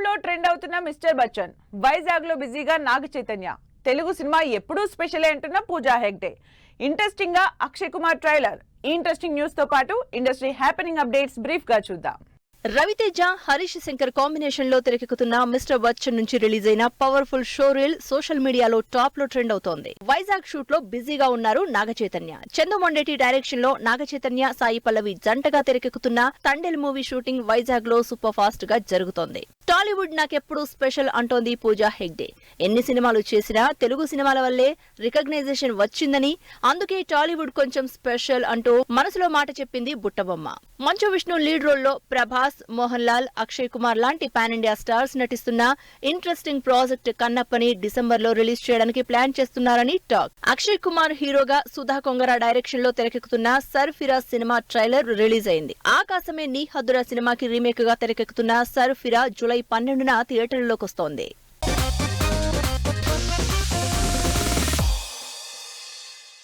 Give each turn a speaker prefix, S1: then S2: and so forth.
S1: లో ట్రెండ్ అవుతున్న మిస్టర్ బచ్చన్ వైజాగ్ లో బిజీగా నాగ చైతన్య తెలుగు సినిమా ఎప్పుడూ స్పెషల్ అంటున్న పూజా హెగ్డే ఇంట్రెస్టింగ్ గా అక్షయ్ కుమార్ ట్రైలర్ ఈ ఇంట్రెస్టింగ్ న్యూస్ తో పాటు ఇండస్ట్రీ హ్యాపెనింగ్ అప్డేట్స్ బ్రీఫ్ గా చూద్దాం.
S2: రవితేజ హరీష్ శంకర్ కాంబినేషన్ లో తెరకెక్కుతున్న మిస్టర్ బచ్చన్ నుంచి రిలీజ్ అయిన పవర్ఫుల్ షో రీల్ సోషల్ మీడియాలో టాప్ లో ట్రెండ్ అవుతోంది. వైజాగ్ షూట్ లో బిజీగా ఉన్నారు నాగ చైతన్య. చందుమొండేటి డైరెక్షన్ లో నాగ చైతన్య, సాయి పల్లవి జంటగా తెరకెక్కుతున్న తండెల్ మూవీ షూటింగ్ వైజాగ్ లో సూపర్ ఫాస్ట్ గా జరుగుతోంది. టాలీవుడ్ నాకెప్పుడు స్పెషల్ అంటోంది పూజా హెగ్డే. ఎన్ని సినిమాలు చేసినా తెలుగు సినిమాల వల్లే రికగ్నైజేషన్ వచ్చిందని, అందుకే టాలీవుడ్ కొంచెం స్పెషల్ అంటూ మనసులో మాట చెప్పింది బుట్టబొమ్మ. మంచు విష్ణు లీడ్ రోల్ లో ప్రభాస్, మోహన్ లాల్, అక్షయ్ కుమార్ లాంటి పాన్ ఇండియా స్టార్స్ నటిస్తున్న ఇంట్రెస్టింగ్ ప్రాజెక్ట్ కన్నప్పని డిసెంబర్ లో రిలీజ్ చేయడానికి ప్లాన్ చేస్తున్నారని టాక్. అక్షయ్ కుమార్ హీరోగా, సుధా కొంగర డైరెక్షన్ లో తెరకెక్కుతున్న సర్ ఫిరాజ్ సినిమా ట్రైలర్ రిలీజ్ అయింది. ఆకాశమే నీ హద్దురా సినిమాకి రీమేక్ గా తెరకెక్కుతున్న సర్ ఫిరా జూలై 12న థియేటర్లలోకి వస్తోంది.